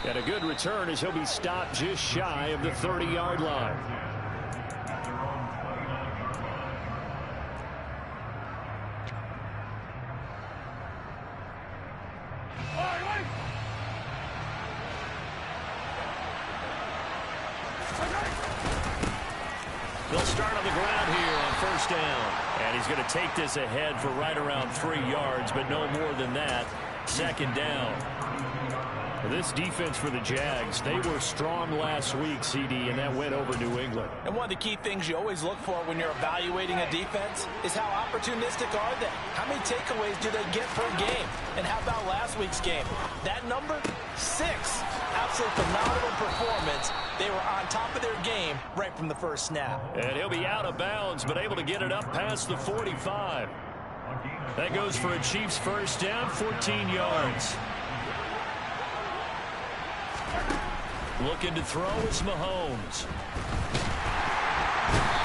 And a good return as he'll be stopped just shy of the 30-yard line. They'll start on the ground here on first down. And he's going to take this ahead for right around 3 yards, but no more than that. Second down. This defense for the Jags, they were strong last week, CD, and that went over New England. And one of the key things you always look for when you're evaluating a defense is how opportunistic are they? How many takeaways do they get per game? And how about last week's game? That number? 6. Absolute phenomenal performance. They were on top of their game right from the first snap. And he'll be out of bounds, but able to get it up past the 45. That goes for a Chiefs first down, 14 yards. Looking to throw is Mahomes.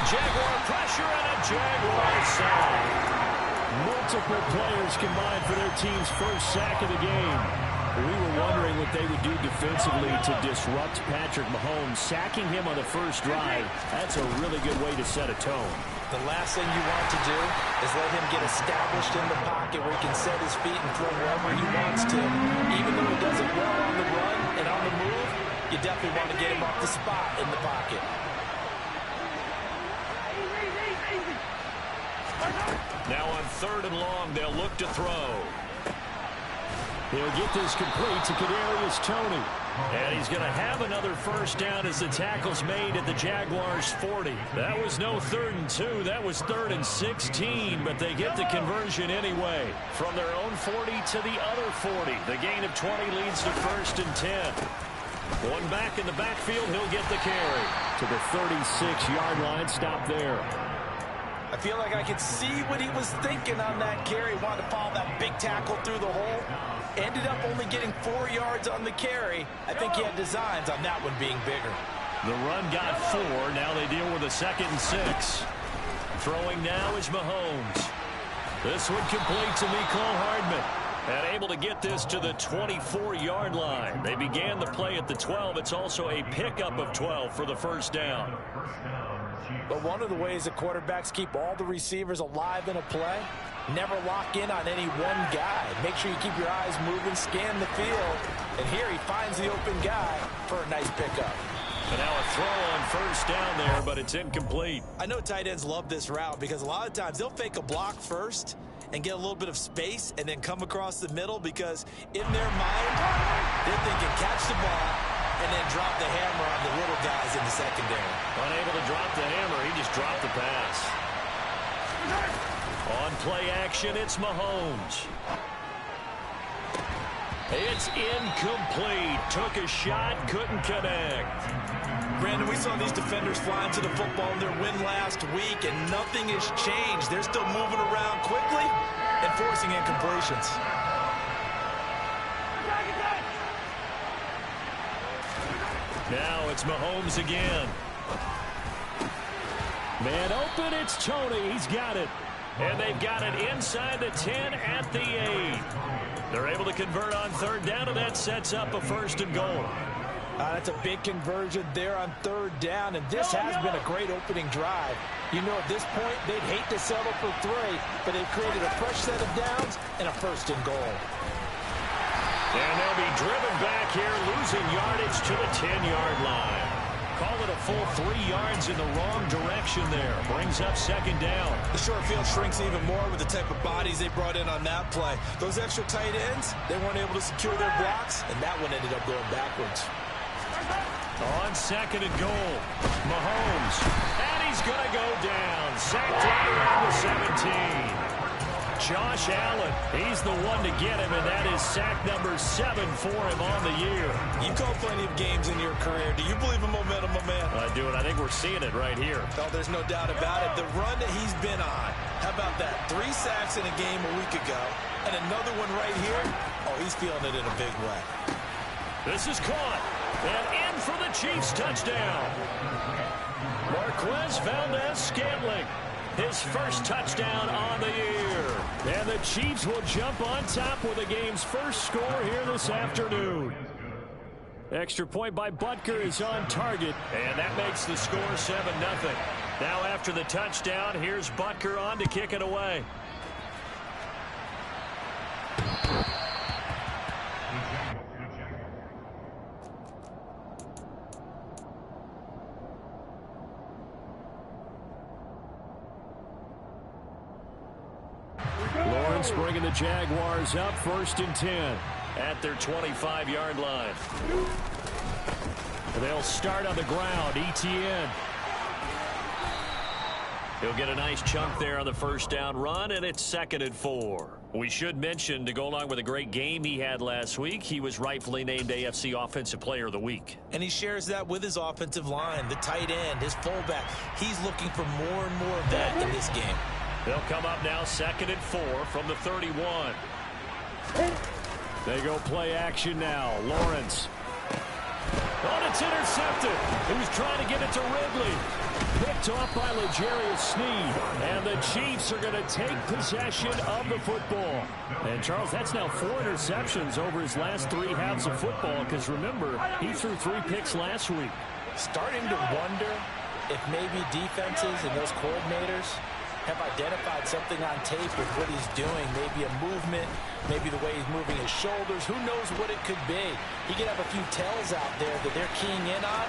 Jaguar pressure and a Jaguar sack. Multiple players combined for their team's first sack of the game. We were wondering what they would do defensively to disrupt Patrick Mahomes. Sacking him on the first drive, that's a really good way to set a tone. The last thing you want to do is let him get established in the pocket where he can set his feet and throw wherever he wants to. Even though he does it well on the run and on the move, you definitely want to get him off the spot in the pocket. Now on 3rd and long, they'll look to throw. He'll get this complete to Kadarius Toney. And he's going to have another first down as the tackle's made at the Jaguars' 40. That was no 3rd and 2. That was 3rd and 16, but they get the conversion anyway. From their own 40 to the other 40. The gain of 20 leads to 1st and 10. One back in the backfield, he'll get the carry. To the 36-yard line, stop there. I feel like I could see what he was thinking on that carry. Wanted to follow that big tackle through the hole. Ended up only getting 4 yards on the carry. I think he had designs on that one being bigger. The run got 4. Now they deal with a 2nd and 6. Throwing now is Mahomes. This one complete to Mecole Hardman. And able to get this to the 24-yard line. They began the play at the 12. It's also a pickup of 12 for the first down. But one of the ways that quarterbacks keep all the receivers alive in a play, never lock in on any one guy. Make sure you keep your eyes moving, scan the field. And here he finds the open guy for a nice pickup. And now a throw on first down there, but it's incomplete. I know tight ends love this route because a lot of times they'll fake a block first and get a little bit of space and then come across the middle because in their mind, they're thinking catch the ball and then drop the hammer on the little guys in the secondary. Unable to drop the hammer, he just dropped the pass. On play action, it's Mahomes. It's incomplete. Took a shot, couldn't connect. Brandon, we saw these defenders fly into the football in their win last week, and nothing has changed. They're still moving around quickly and forcing incompletions. Now it's Mahomes again. Man open, it's Toney. He's got it. And they've got it inside the 10 at the 8. They're able to convert on 3rd down, and that sets up a 1st and goal. That's a big conversion there on 3rd down, and this has been a great opening drive. You know, at this point, they'd hate to settle for 3, but they've created a fresh set of downs and a 1st and goal. And they'll be driven back here, losing yardage to the 10-yard line. Call it a full 3 yards in the wrong direction there. Brings up 2nd down. The short field shrinks even more with the type of bodies they brought in on that play. Those extra tight ends, they weren't able to secure their blocks, and that one ended up going backwards. On 2nd and goal, Mahomes. And he's going to go down. Sacked right around the 17. Josh Allen, he's the one to get him, and that is sack number 7 for him on the year. You call plenty of games in your career. Do you believe in momentum, my man? I do, and I think we're seeing it right here. Oh, there's no doubt about it. The run that he's been on. How about that? 3 sacks in a game a week ago, and another one right here. Oh, he's feeling it in a big way. This is caught, and in for the Chiefs touchdown. Marquez Valdez-Scantling. His first touchdown on the year. And the Chiefs will jump on top with the game's first score here this afternoon. Extra point by Butker is on target, and that makes the score 7-0. Now after the touchdown, here's Butker on to kick it away. Lawrence bringing the Jaguars up 1st and 10 at their 25-yard line. They'll start on the ground. Etienne. He'll get a nice chunk there on the first down run, and it's 2nd and 4. We should mention, to go along with a great game he had last week, he was rightfully named AFC Offensive Player of the Week. And he shares that with his offensive line, the tight end, his fullback. He's looking for more and more of that in this game. They'll come up now 2nd and 4 from the 31. They go play action now. Lawrence. Oh, it's intercepted. He was trying to get it to Ridley. Picked off by L'Jarius Sneed. And the Chiefs are going to take possession of the football. And, Charles, that's now 4 interceptions over his last 3 halves of football. Because, remember, he threw 3 picks last week. Starting to wonder if maybe defenses and those coordinators have identified something on tape with what he's doing. Maybe a movement, maybe the way he's moving his shoulders. Who knows what it could be? He could have a few tells out there that they're keying in on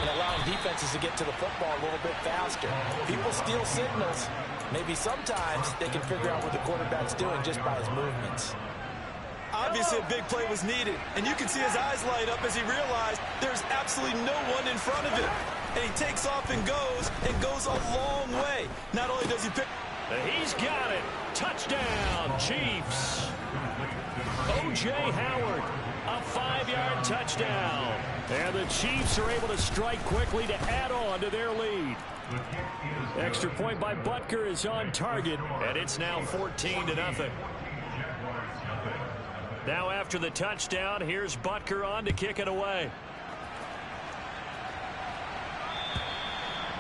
and allowing defenses to get to the football a little bit faster. People steal signals. Maybe sometimes they can figure out what the quarterback's doing just by his movements. Obviously, a big play was needed, and you can see his eyes light up as he realized there's absolutely no one in front of him. And he takes off and goes a long way. Not only does he pick... He's got it. Touchdown, Chiefs. O.J. Howard, a 5-yard touchdown. And the Chiefs are able to strike quickly to add on to their lead. Extra point by Butker is on target, and it's now 14-0. Now after the touchdown, here's Butker on to kick it away.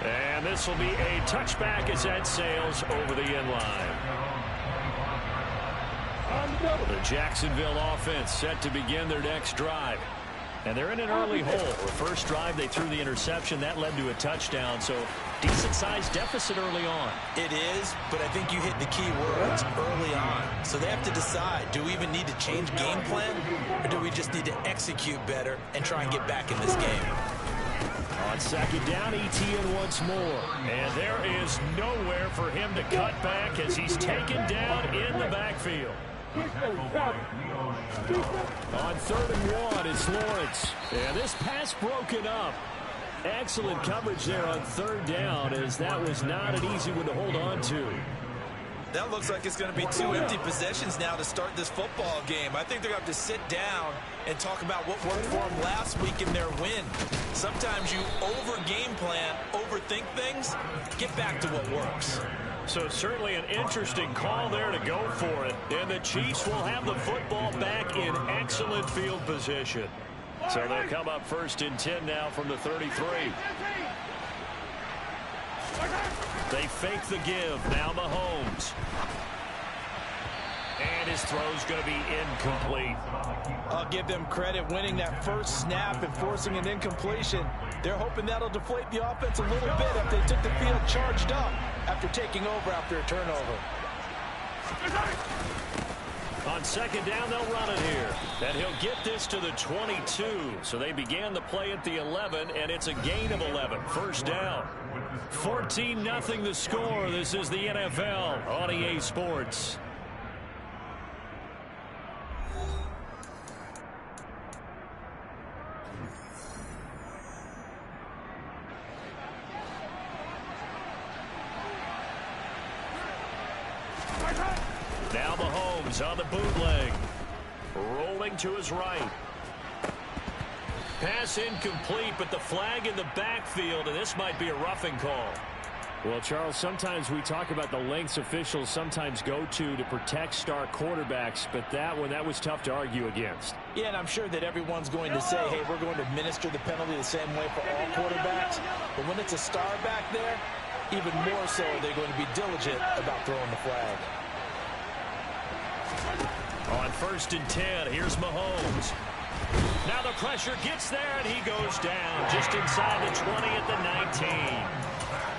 And this will be a touchback as that sails over the end line. The Jacksonville offense set to begin their next drive. And they're in an early hole. The first drive, they threw the interception. That led to a touchdown. So decent-sized deficit early on. It is, but I think you hit the key words early on. So they have to decide, do we even need to change game plan? Or do we just need to execute better and try and get back in this game? On 2nd down, Etienne once more. And there is nowhere for him to cut back as he's taken down in the backfield. On 3rd and 1, it's Lawrence. And this pass broken up. Excellent coverage there on 3rd down, as that was not an easy one to hold on to. That looks like it's going to be 2 empty possessions now to start this football game. I think they're going to have to sit down and talk about what worked for them last week in their win. Sometimes you over-game plan, overthink things, get back to what works. So certainly an interesting call there to go for it. And the Chiefs will have the football back in excellent field position. So they'll come up 1st and 10 now from the 33. They fake the give. Now Mahomes. And his throw's going to be incomplete. I'll give them credit winning that first snap and forcing an incompletion. They're hoping that'll deflate the offense a little bit if they took the field charged up after taking over after a turnover. On 2nd down, they'll run it here. And he'll get this to the 22. So they began the play at the 11, and it's a gain of 11. 1st down. 14-0 the score. This is the NFL on EA Sports. Now Mahomes on the bootleg. Rolling to his right. Pass incomplete, but the flag in the backfield, and this might be a roughing call. Well, Charles, sometimes we talk about the lengths officials sometimes go to protect star quarterbacks, but that was tough to argue against. Yeah, and I'm sure that everyone's going to say, hey, we're going to administer the penalty the same way for all quarterbacks. But when it's a star back there, even more so they're going to be diligent about throwing the flag. On 1st and 10, here's Mahomes. Now the pressure gets there, and he goes down just inside the 20 at the 19.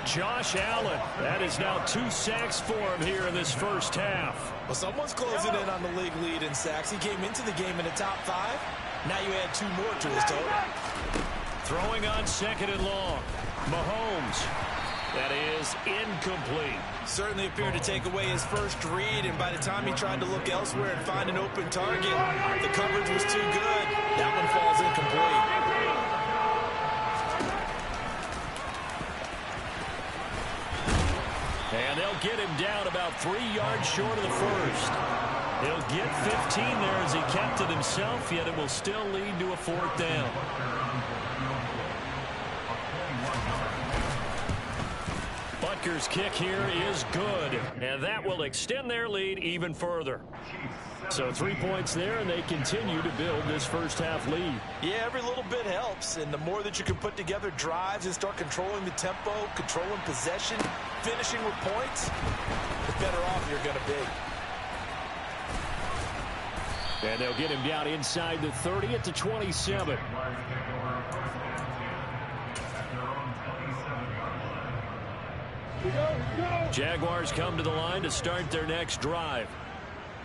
Josh Allen, that is now 2 sacks for him here in this first half. Well, someone's closing in on the league lead in sacks. He came into the game in the top 5. Now you add 2 more to his total. Throwing on 2nd and long. Mahomes. That is incomplete. Certainly appeared to take away his first read, and by the time he tried to look elsewhere and find an open target, the coverage was too good. That one falls incomplete. And they'll get him down about 3 yards short of the first. He'll get 15 there as he kept it himself, yet it will still lead to a 4th down. Butker's kick here is good, and that will extend their lead even further. So 3 points there, and they continue to build this first half lead. Yeah, every little bit helps, and the more that you can put together drives and start controlling the tempo, controlling possession, finishing with points, the better off you're going to be. And they'll get him down inside the 30 at the 27. Jaguars come to the line to start their next drive.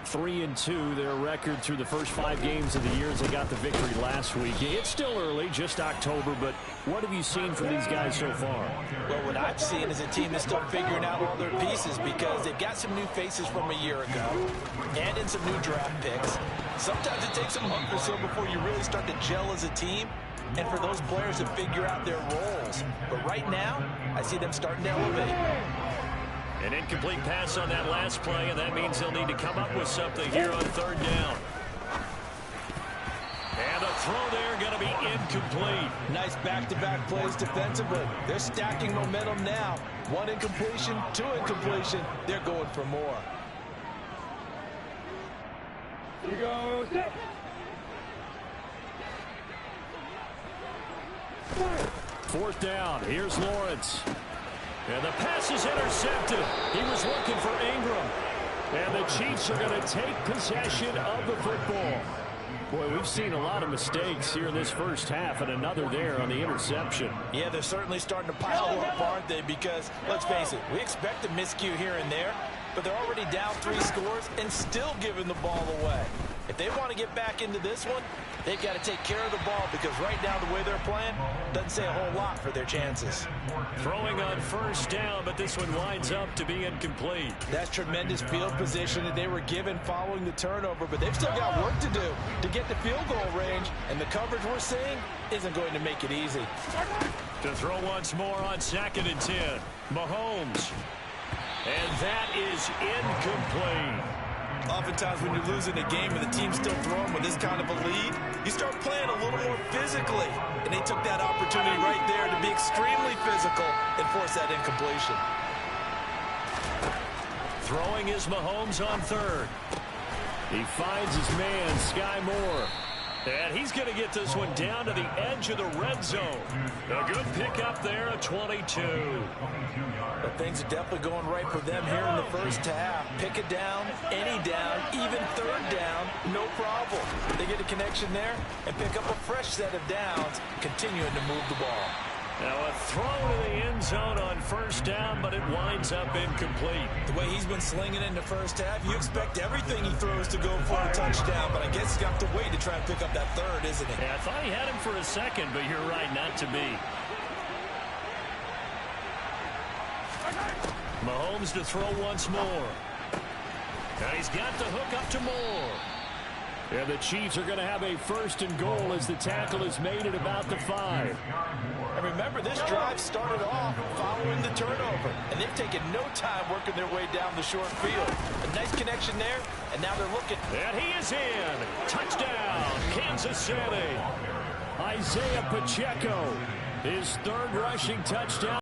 3-2, their record through the first 5 games of the year as they got the victory last week. It's still early, just October, but what have you seen from these guys so far? Well, what I've seen is a team that's still figuring out all their pieces because they've got some new faces from a year ago and in some new draft picks. Sometimes it takes a month or so before you really start to gel as a team and for those players to figure out their roles. But right now, I see them starting to elevate. An incomplete pass on that last play, and that means they'll need to come up with something here on 3rd down. And the throw there going to be incomplete. Nice back-to-back plays defensively. They're stacking momentum now. 1 incompletion, 2 incompletion. They're going for more. Here goes it. 4th down. Here's Lawrence. And the pass is intercepted. He was looking for Ingram. And the Chiefs are going to take possession of the football. Boy, we've seen a lot of mistakes here in this first half, and another there on the interception. Yeah, they're certainly starting to pile up, aren't they? Because, let's face it, we expect a miscue here and there, but they're already down 3 scores and still giving the ball away. If they want to get back into this one, they've got to take care of the ball because right now the way they're playing doesn't say a whole lot for their chances. Throwing on 1st down, but this one winds up to be incomplete. That's tremendous field position that they were given following the turnover, but they've still got work to do to get the field goal range, and the coverage we're seeing isn't going to make it easy. To throw once more on 2nd and 10. Mahomes. And that is incomplete. Oftentimes when you're losing a game and the team's still throwing with this kind of a lead, you start playing a little more physically. And they took that opportunity right there to be extremely physical and force that incompletion. Throwing is Mahomes on 3rd. He finds his man, Sky Moore. And he's going to get this one down to the edge of the red zone. A good pickup there at 22. But things are definitely going right for them here in the first half. Pick it down, any down, even 3rd down, no problem. They get a connection there and pick up a fresh set of downs, continuing to move the ball. Now a throw to the end zone on 1st down, but it winds up incomplete. The way he's been slinging in the first half, you expect everything he throws to go for a touchdown, but I guess he's got to wait to try and pick up that 3rd, isn't he? Yeah, I thought he had him for a second, but you're right, not to be. Mahomes to throw once more. Now he's got the hook up to Moore. And the Chiefs are going to have a 1st and goal as the tackle is made at about the 5. And remember, this drive started off following the turnover, and they've taken no time working their way down the short field. A nice connection there, and now they're looking. And he is in. Touchdown, Kansas City. Isaiah Pacheco, his 3rd rushing touchdown.